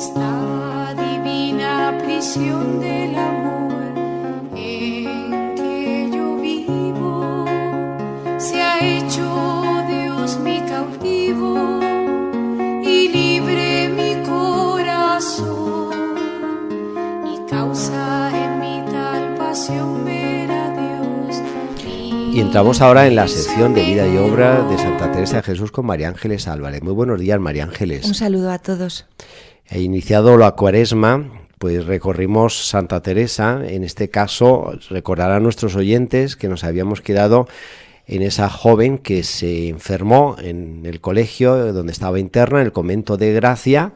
esta divina prisión del amor en que yo vivo, se ha hecho Dios mi cautivo y libre mi corazón, y causa en mi tal pasión ver a Dios. Y entramos ahora en la sección de vida y obra de Santa Teresa de Jesús con María Ángeles Álvarez. Muy buenos días, María Ángeles. Un saludo a todos. He iniciado la Cuaresma, pues recorrimos Santa Teresa. En este caso, recordar a nuestros oyentes que nos habíamos quedado en esa joven que se enfermó en el colegio donde estaba interna, en el convento de Gracia,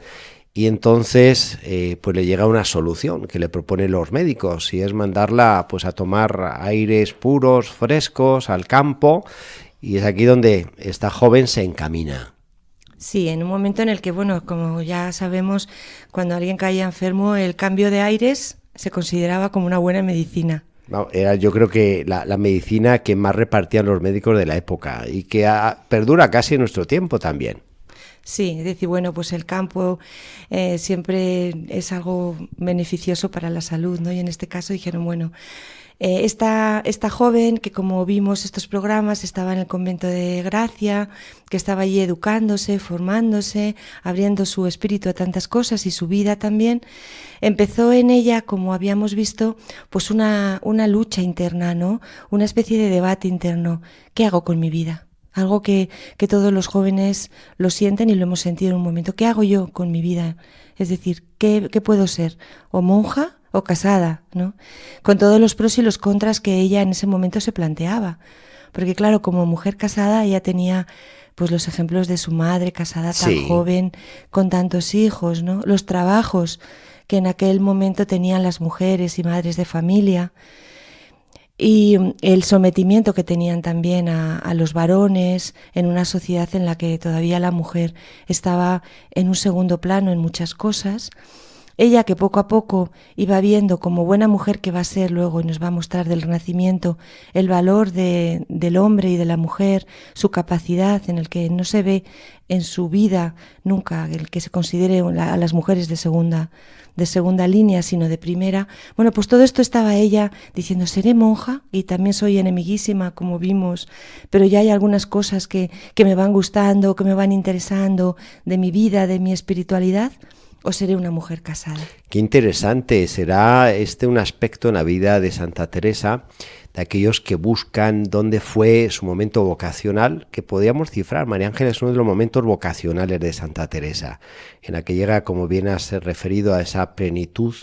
y entonces pues le llega una solución que le proponen los médicos, y es mandarla pues a tomar aires puros, frescos, al campo, y es aquí donde esta joven se encamina. Sí, en un momento en el que, bueno, como ya sabemos, cuando alguien caía enfermo, el cambio de aires se consideraba como una buena medicina. No, era yo creo que la medicina que más repartían los médicos de la época y que perdura casi en nuestro tiempo también. Sí, es decir, bueno, pues el campo siempre es algo beneficioso para la salud, ¿no? Y en este caso dijeron, bueno, esta joven que, como vimos estos programas, estaba en el convento de Gracia, que estaba allí educándose, formándose, abriendo su espíritu a tantas cosas y su vida también, empezó en ella, como habíamos visto, pues una lucha interna, ¿no? Una especie de debate interno. ¿Qué hago con mi vida? Algo que todos los jóvenes lo sienten y lo hemos sentido en un momento. ¿Qué hago yo con mi vida? Es decir, ¿qué puedo ser? ¿O monja o casada? ¿No? Con todos los pros y los contras que ella en ese momento se planteaba. Porque claro, como mujer casada ella tenía pues los ejemplos de su madre casada tan joven, con tantos hijos, ¿no? Los trabajos que en aquel momento tenían las mujeres y madres de familia. Y el sometimiento que tenían también a los varones en una sociedad en la que todavía la mujer estaba en un segundo plano en muchas cosas. Ella, que poco a poco iba viendo como buena mujer que va a ser luego y nos va a mostrar del Renacimiento el valor del hombre y de la mujer, su capacidad, en el que no se ve en su vida nunca el que se considere a las mujeres de segunda línea, sino de primera. Bueno, pues todo esto estaba ella diciendo, seré monja y también soy enemiguísima, como vimos, pero ya hay algunas cosas que me van gustando, que me van interesando de mi vida, de mi espiritualidad, o seré una mujer casada. Qué interesante, será un aspecto en la vida de Santa Teresa, de aquellos que buscan dónde fue su momento vocacional, que podríamos cifrar. María Ángeles es uno de los momentos vocacionales de Santa Teresa, en la que llega, como bien has referido, a esa plenitud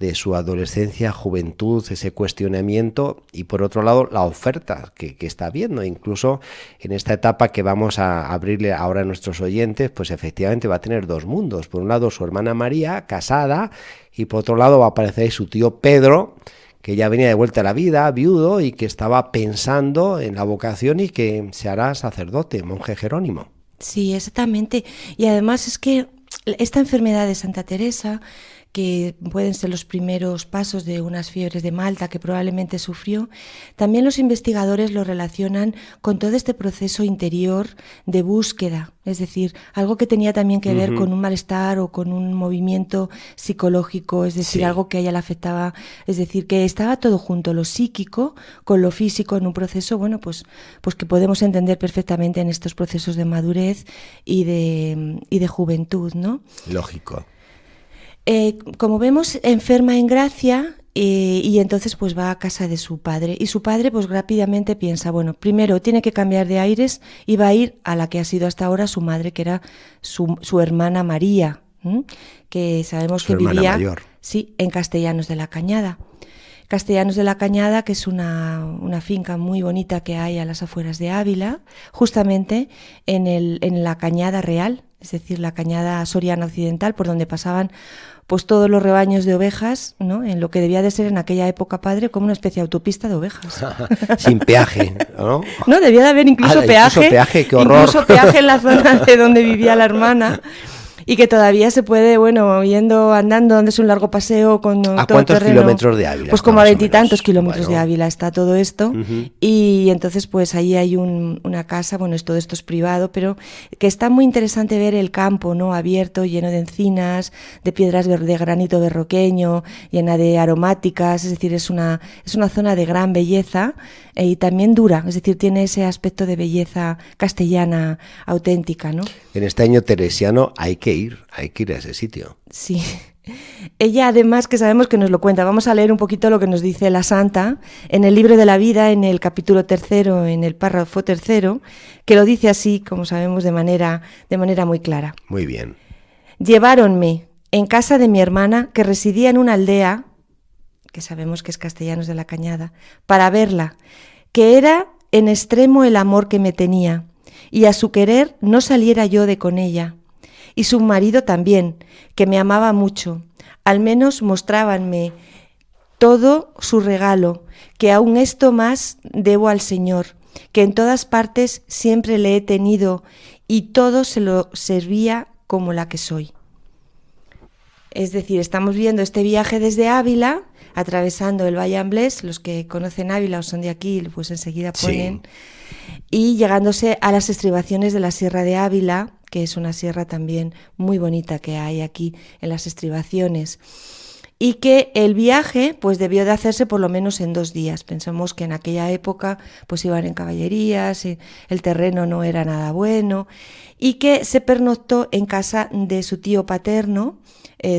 de su adolescencia, juventud, ese cuestionamiento, y por otro lado la oferta que está viendo, incluso en esta etapa que vamos a abrirle ahora a nuestros oyentes, pues efectivamente va a tener dos mundos. Por un lado su hermana María, casada, y por otro lado va a aparecer ahí su tío Pedro, que ya venía de vuelta a la vida, viudo, y que estaba pensando en la vocación y que se hará sacerdote, monje jerónimo. Sí, exactamente. Y además es que esta enfermedad de Santa Teresa, que pueden ser los primeros pasos de unas fiebres de Malta que probablemente sufrió, también los investigadores lo relacionan con todo este proceso interior de búsqueda, es decir, algo que tenía también que ver con un malestar o con un movimiento psicológico, es decir, algo que a ella le afectaba, es decir, que estaba todo junto, lo psíquico con lo físico en un proceso, bueno, pues que podemos entender perfectamente en estos procesos de madurez y de juventud, ¿no? Lógico. Como vemos, enferma en Gracia y entonces pues va a casa de su padre. Y su padre pues rápidamente piensa, bueno, primero tiene que cambiar de aires y va a ir a la que ha sido hasta ahora su madre, que era su hermana María, que sabemos que vivía mayor. Sí, en Castellanos de la Cañada. Castellanos de la Cañada, que es una finca muy bonita que hay a las afueras de Ávila, justamente en la Cañada Real, es decir, la Cañada Soriana Occidental, por donde pasaban pues todos los rebaños de ovejas, ¿no? En lo que debía de ser en aquella época, padre, como una especie de autopista de ovejas. Sin peaje, ¿no? No, debía de haber incluso peaje. Incluso peaje, qué horror. Incluso peaje en la zona de donde vivía la hermana. y que todavía se puede, bueno, yendo, andando, dándose un largo paseo con ¿A todo cuántos terreno. kilómetros de Ávila? Pues como a más o 20 y tantos menos? kilómetros Bueno. de Ávila está todo esto, y entonces pues ahí hay una casa, bueno, todo esto es privado, pero que está muy interesante ver el campo, ¿no? Abierto, lleno de encinas, de piedras de granito berroqueño, llena de aromáticas, es decir, es una zona de gran belleza y también dura, es decir, tiene ese aspecto de belleza castellana auténtica, ¿no? En este año teresiano hay que ir a ese sitio. Sí. Ella además, que sabemos que nos lo cuenta, vamos a leer un poquito lo que nos dice la santa en el libro de la vida, en el capítulo 3, en el párrafo 3, que lo dice así, como sabemos, de manera muy clara. Muy bien. Lleváronme en casa de mi hermana, que residía en una aldea, que sabemos que es Castellanos de la Cañada, para verla, que era en extremo el amor que me tenía, y a su querer no saliera yo de con ella. Y su marido también, que me amaba mucho. Al menos mostrábanme todo su regalo, que aún esto más debo al Señor, que en todas partes siempre le he tenido, y todo se lo servía como la que soy. Es decir, estamos viendo este viaje desde Ávila, atravesando el Valle Amblés, los que conocen Ávila o son de aquí, pues enseguida ponen, y llegándose a las estribaciones de la Sierra de Ávila, que es una sierra también muy bonita que hay aquí en las estribaciones, y que el viaje pues debió de hacerse por lo menos en 2 días. Pensamos que en aquella época pues iban en caballerías, el terreno no era nada bueno, y que se pernoctó en casa de su tío paterno,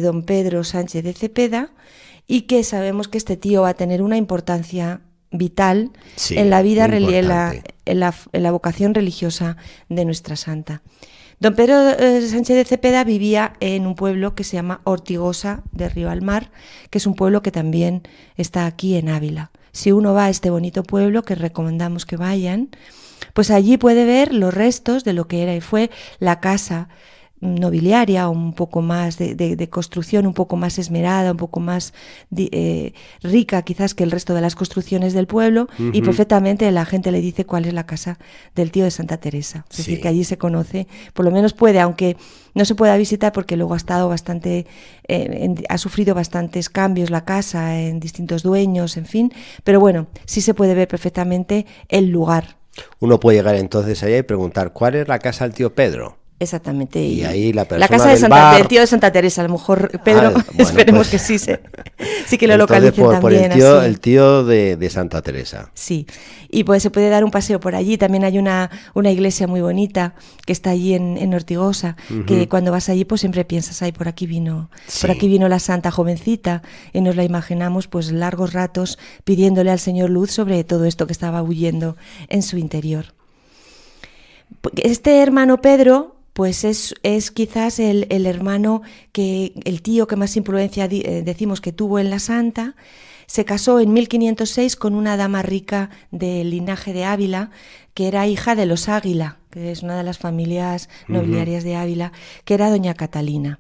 don Pedro Sánchez de Cepeda, y que sabemos que este tío va a tener una importancia vital en la vida, en la vocación religiosa de nuestra santa. Don Pedro Sánchez de Cepeda vivía en un pueblo que se llama Ortigosa de Río al Mar, que es un pueblo que también está aquí en Ávila. Si uno va a este bonito pueblo, que recomendamos que vayan, pues allí puede ver los restos de lo que era y fue la casa nobiliaria, un poco más de construcción, un poco más esmerada, un poco más rica quizás que el resto de las construcciones del pueblo, y perfectamente la gente le dice cuál es la casa del tío de Santa Teresa. Es decir, que allí se conoce, por lo menos puede, aunque no se pueda visitar porque luego ha estado bastante, ha sufrido bastantes cambios la casa, en distintos dueños, en fin, pero bueno, sí se puede ver perfectamente el lugar. Uno puede llegar entonces allá y preguntar, ¿cuál es la casa del tío Pedro? Exactamente. Y ahí la persona casa del tío de Santa Teresa, a lo mejor Pedro, bueno, esperemos pues, que sí que lo localicen por también. El tío de Santa Teresa. Sí, y pues se puede dar un paseo por allí. También hay una iglesia muy bonita que está allí en Ortigosa, que cuando vas allí pues siempre piensas, ay, por aquí vino la santa jovencita, y nos la imaginamos pues largos ratos pidiéndole al Señor luz sobre todo esto que estaba huyendo en su interior. Este hermano Pedro pues es quizás el hermano, el tío que más influencia decimos que tuvo en la santa. Se casó en 1506 con una dama rica del linaje de Ávila, que era hija de los Águila, que es una de las familias nobiliarias de Ávila, que era doña Catalina.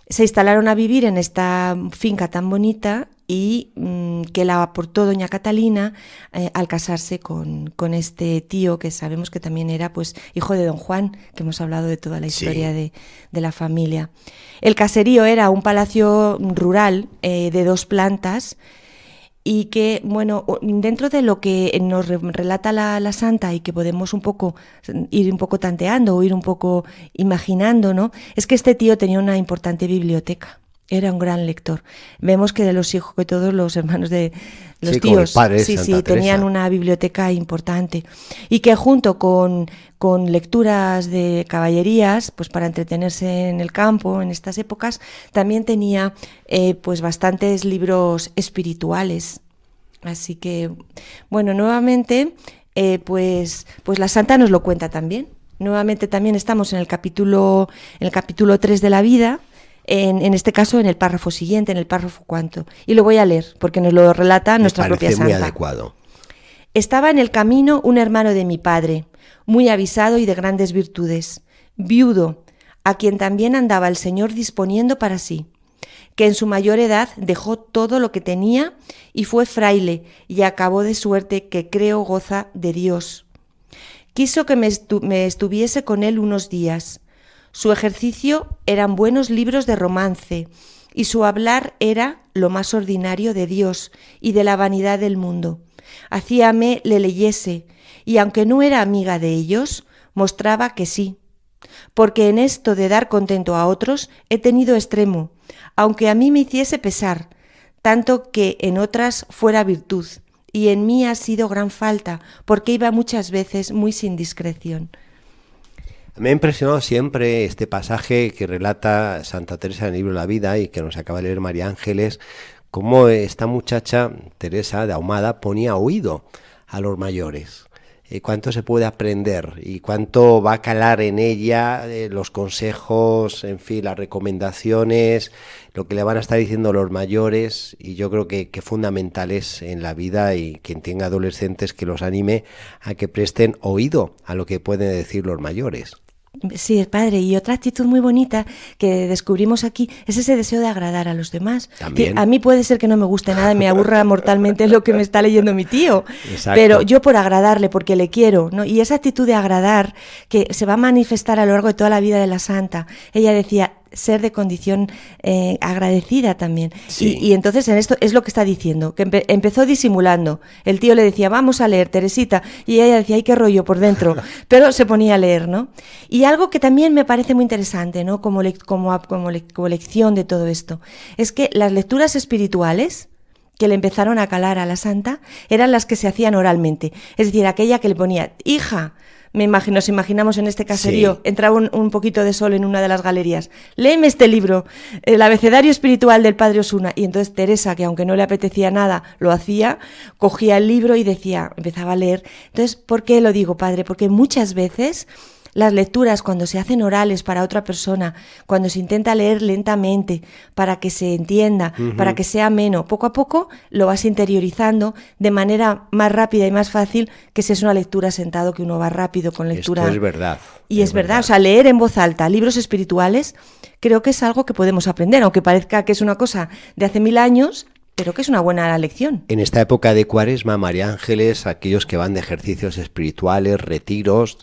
Se instalaron a vivir en esta finca tan bonita y que la aportó doña Catalina al casarse con este tío, que sabemos que también era pues hijo de don Juan, que hemos hablado de toda la historia de la familia. El caserío era un palacio rural de 2 plantas, y que, bueno, dentro de lo que nos relata la santa y que podemos ir un poco tanteando o ir un poco imaginando, ¿no? Es que este tío tenía una importante biblioteca. Era un gran lector. Vemos que de los hijos, que todos los hermanos de los tíos, tenían una biblioteca importante, y que junto con lecturas de caballerías, pues para entretenerse en el campo en estas épocas, también tenía pues bastantes libros espirituales. Así que, bueno, nuevamente, pues la santa nos lo cuenta también. Nuevamente también estamos en el capítulo 3 de la vida. En este caso en el párrafo siguiente, en el párrafo 4. Y lo voy a leer porque nos lo relata nuestra propia santa. Me parece muy adecuado. Estaba en el camino un hermano de mi padre, muy avisado y de grandes virtudes, viudo, a quien también andaba el Señor disponiendo para sí, que en su mayor edad dejó todo lo que tenía y fue fraile, y acabó de suerte que creo goza de Dios. Quiso que me estuviese con él unos días. Su ejercicio eran buenos libros de romance y su hablar era lo más ordinario de Dios y de la vanidad del mundo. Hacíame le leyese y aunque no era amiga de ellos, mostraba que sí. Porque en esto de dar contento a otros he tenido extremo, aunque a mí me hiciese pesar, tanto que en otras fuera virtud, y en mí ha sido gran falta, porque iba muchas veces muy sin discreción. Me ha impresionado siempre este pasaje que relata Santa Teresa en el libro La Vida y que nos acaba de leer María Ángeles, cómo esta muchacha, Teresa de Ahumada, ponía oído a los mayores. Cuánto se puede aprender y cuánto va a calar en ella los consejos, en fin, las recomendaciones, lo que le van a estar diciendo los mayores, y yo creo que fundamental es en la vida, y quien tenga adolescentes que los anime a que presten oído a lo que pueden decir los mayores. Sí, padre, y otra actitud muy bonita que descubrimos aquí es ese deseo de agradar a los demás. También. A mí puede ser que no me guste nada y me aburra mortalmente lo que me está leyendo mi tío. Exacto. Pero yo por agradarle, porque le quiero, ¿no? Y esa actitud de agradar que se va a manifestar a lo largo de toda la vida de la santa. Ella decía, ser de condición agradecida también. Sí. Y entonces en esto es lo que está diciendo, que empezó disimulando. El tío le decía, vamos a leer, Teresita, y ella decía, ay, qué rollo por dentro, pero se ponía a leer, ¿no? Y algo que también me parece muy interesante, ¿no? Como lección de todo esto, es que las lecturas espirituales que le empezaron a calar a la santa eran las que se hacían oralmente, es decir, aquella que le ponía, hija, nos imaginamos en este caserío, sí, entraba un poquito de sol en una de las galerías, léeme este libro, el abecedario espiritual del Padre Osuna, y entonces Teresa, que aunque no le apetecía nada, lo hacía, cogía el libro y decía, empezaba a leer. Entonces, ¿por qué lo digo, padre? Porque muchas veces las lecturas, cuando se hacen orales para otra persona, cuando se intenta leer lentamente para que se entienda, para que sea ameno, poco a poco lo vas interiorizando de manera más rápida y más fácil que si es una lectura sentado, que uno va rápido con lectura. Esto es verdad. Y es verdad, o sea, leer en voz alta libros espirituales creo que es algo que podemos aprender, aunque parezca que es una cosa de hace 1000 años, pero que es una buena lección. En esta época de Cuaresma, María Ángeles, aquellos que van de ejercicios espirituales, retiros,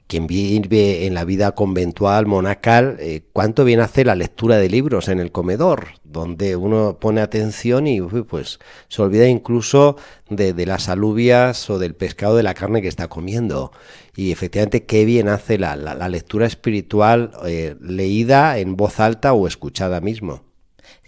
quien vive en la vida conventual, monacal, cuánto bien hace la lectura de libros en el comedor, donde uno pone atención y pues se olvida incluso de las alubias o del pescado, de la carne que está comiendo. Y efectivamente qué bien hace la lectura espiritual leída en voz alta o escuchada mismo.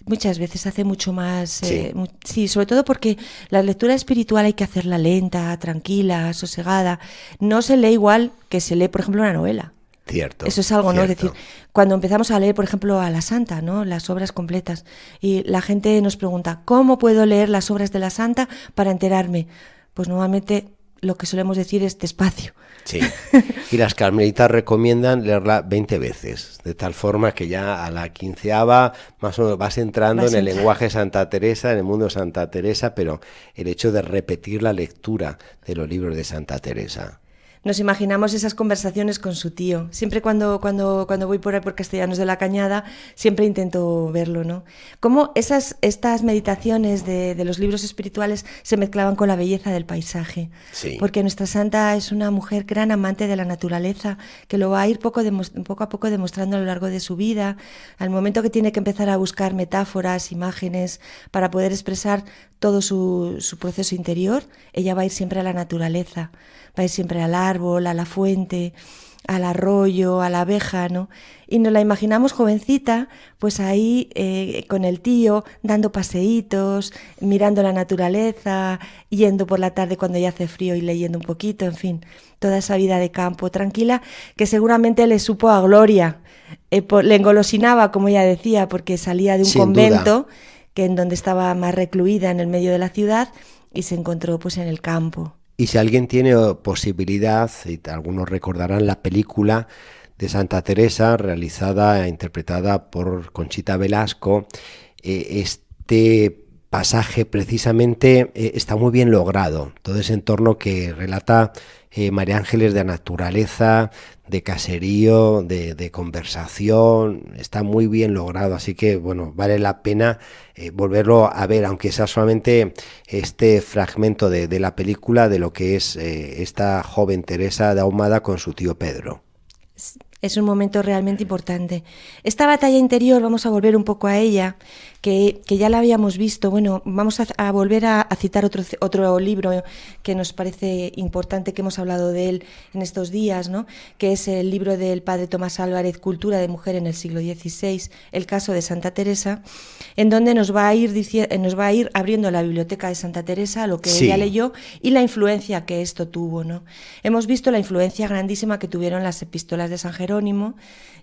Muchas veces hace mucho más, Sí. Sí, sobre todo porque la lectura espiritual hay que hacerla lenta, tranquila, sosegada. No se lee igual que se lee, por ejemplo, una novela. Cierto. Eso es algo, ¿no? Es cierto. decir, cuando empezamos a leer, por ejemplo, a la Santa, ¿no? Las obras completas, y la gente nos pregunta, ¿cómo puedo leer las obras de la Santa para enterarme? Pues normalmente lo que solemos decir es despacio. Sí, y las carmelitas recomiendan leerla 20 veces, de tal forma que ya a la 15ª más o menos vas entrando en el lenguaje de Santa Teresa, en el mundo de Santa Teresa, pero el hecho de repetir la lectura de los libros de Santa Teresa. Nos imaginamos esas conversaciones con su tío. Siempre cuando voy por ahí por Castellanos de la Cañada, siempre intento verlo, ¿no? Cómo estas meditaciones de los libros espirituales se mezclaban con la belleza del paisaje. Sí. Porque nuestra santa es una mujer gran amante de la naturaleza, que lo va a ir poco a poco demostrando a lo largo de su vida. Al momento que tiene que empezar a buscar metáforas, imágenes, para poder expresar todo su proceso interior, ella va a ir siempre a la naturaleza. Va a ir siempre al árbol, a la fuente, al arroyo, a la abeja, ¿no? Y nos la imaginamos jovencita, pues ahí con el tío, dando paseítos, mirando la naturaleza, yendo por la tarde cuando ya hace frío y leyendo un poquito, en fin, toda esa vida de campo tranquila que seguramente le supo a gloria. Le engolosinaba, como ella decía, porque salía de un Sin convento, duda. que en donde estaba más recluida en el medio de la ciudad, y se encontró pues en el campo. Y si alguien tiene posibilidad, y algunos recordarán la película de Santa Teresa, realizada e interpretada por Conchita Velasco, este pasaje precisamente está muy bien logrado. Todo ese entorno que relata María Ángeles de naturaleza, de caserío, de conversación, está muy bien logrado, así que bueno, vale la pena volverlo a ver, aunque sea solamente este fragmento de la película de lo que es esta joven Teresa de Ahumada con su tío Pedro. Es un momento realmente importante. Esta batalla interior, vamos a volver un poco a ella, que ya la habíamos visto. Bueno, vamos a volver a citar otro libro que nos parece importante, que hemos hablado de él en estos días, ¿no? Que es el libro del padre Tomás Álvarez, Cultura de Mujer en el siglo XVI, el caso de Santa Teresa, en donde nos va a ir abriendo la biblioteca de Santa Teresa, lo que ella leyó y la influencia que esto tuvo, ¿no? Hemos visto la influencia grandísima que tuvieron las epístolas de San Jerónimo,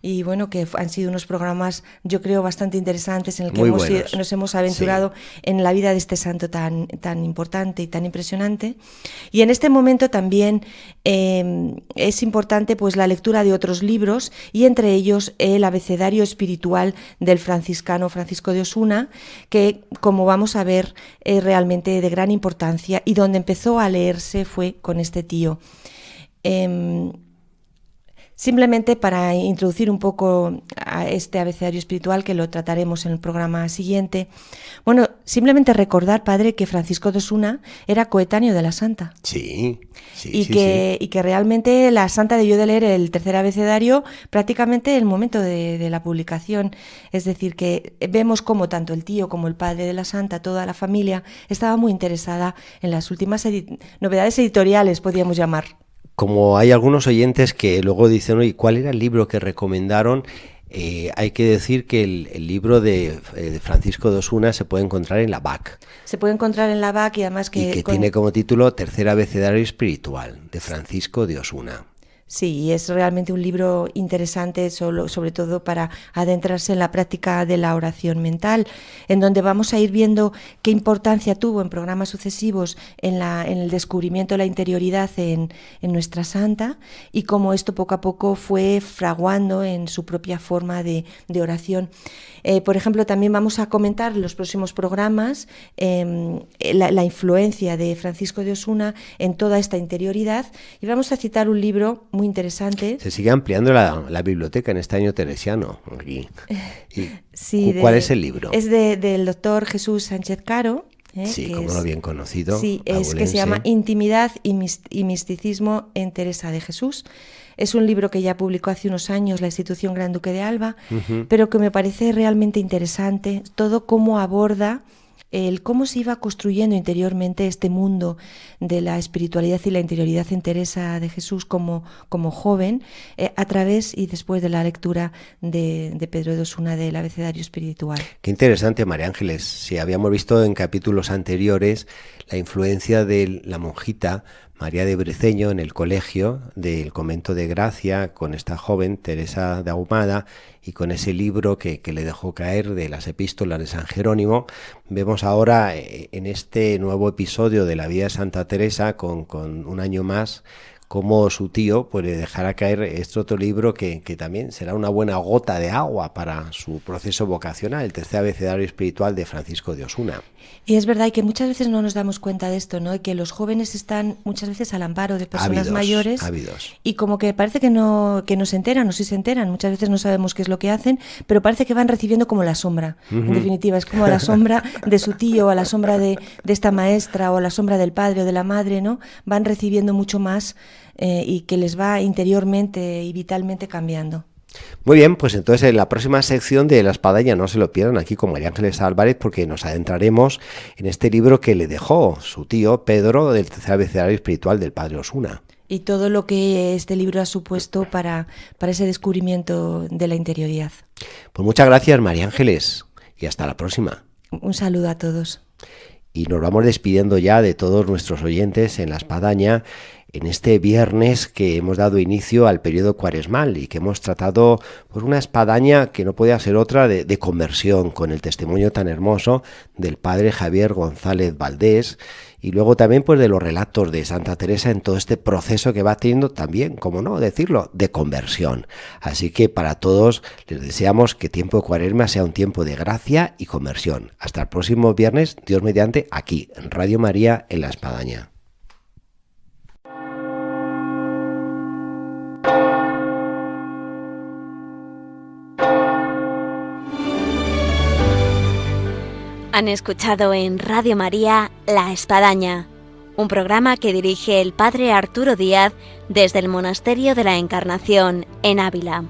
y bueno, que han sido unos programas, yo creo, bastante interesantes, en el que nos hemos aventurado en la vida de este santo tan importante y tan impresionante. Y en este momento también es importante pues la lectura de otros libros, y entre ellos el abecedario espiritual del franciscano Francisco de Osuna, que, como vamos a ver, es realmente de gran importancia, y donde empezó a leerse fue con este tío. Simplemente para introducir un poco a este abecedario espiritual, que lo trataremos en el programa siguiente. Bueno, simplemente recordar, padre, que Francisco de Osuna era coetáneo de la santa. Sí. Y que realmente la santa debió de leer el tercer abecedario prácticamente en el momento de la publicación. Es decir, que vemos como tanto el tío como el padre de la santa, toda la familia, estaba muy interesada en las últimas novedades editoriales, podríamos llamar. Como hay algunos oyentes que luego dicen, oye, ¿cuál era el libro que recomendaron? Hay que decir que el libro de Francisco de Osuna se puede encontrar en la BAC. Se puede encontrar en la BAC, y además que tiene como título Tercer abecedario espiritual, de Francisco de Osuna. Sí, es realmente un libro interesante, sobre todo para adentrarse en la práctica de la oración mental, en donde vamos a ir viendo qué importancia tuvo en programas sucesivos en el descubrimiento de la interioridad en nuestra santa, y cómo esto poco a poco fue fraguando en su propia forma de oración. Por ejemplo, también vamos a comentar en los próximos programas la influencia de Francisco de Osuna en toda esta interioridad, y vamos a citar un libro muy interesante. Se sigue ampliando la biblioteca en este año teresiano. Sí, ¿Cuál es el libro? Es del doctor Jesús Sánchez Caro. Sí, como lo bien conocido. Sí, es que se llama Intimidad y Misticismo en Teresa de Jesús. Es un libro que ya publicó hace unos años la institución Gran Duque de Alba, pero que me parece realmente interesante, todo cómo aborda cómo se iba construyendo interiormente este mundo de la espiritualidad y la interioridad en Teresa de Jesús como joven, a través y después de la lectura de Pedro de Osuna del abecedario espiritual. Qué interesante, María Ángeles. Si habíamos visto en capítulos anteriores la influencia de la monjita María de Briceño en el colegio del convento de Gracia, con esta joven Teresa de Ahumada, y con ese libro que le dejó caer de las epístolas de San Jerónimo. Vemos ahora en este nuevo episodio de la vida de Santa Teresa, con un año más, cómo su tío pues le dejará caer este otro libro que también será una buena gota de agua para su proceso vocacional, el tercer abecedario espiritual de Francisco de Osuna. Y es verdad que muchas veces no nos damos cuenta de esto, ¿no? Que los jóvenes están muchas veces al amparo de personas mayores, y como que parece que no se enteran, o sí se enteran, muchas veces no sabemos qué es lo que hacen, pero parece que van recibiendo como la sombra. En definitiva, es como la sombra de su tío, a la sombra de esta maestra, o a la sombra del padre o de la madre, ¿no? Van recibiendo mucho más, y que les va interiormente y vitalmente cambiando. Muy bien, pues entonces en la próxima sección de La Espadaña no se lo pierdan aquí con María Ángeles Álvarez, porque nos adentraremos en este libro que le dejó su tío Pedro, del tercer abecedario espiritual del padre Osuna. Y todo lo que este libro ha supuesto para ese descubrimiento de la interioridad. Pues muchas gracias, María Ángeles, y hasta la próxima. Un saludo a todos. Y nos vamos despidiendo ya de todos nuestros oyentes en La Espadaña, en este viernes que hemos dado inicio al periodo cuaresmal, y que hemos tratado pues una espadaña que no podía ser otra de conversión, con el testimonio tan hermoso del padre Javier González Valdés, y luego también pues de los relatos de Santa Teresa en todo este proceso que va teniendo también, como no decirlo, de conversión. Así que para todos les deseamos que tiempo de Cuaresma sea un tiempo de gracia y conversión. Hasta el próximo viernes, Dios mediante, aquí en Radio María en La Espadaña. Han escuchado en Radio María La Espadaña, un programa que dirige el padre Arturo Díaz desde el Monasterio de la Encarnación en Ávila.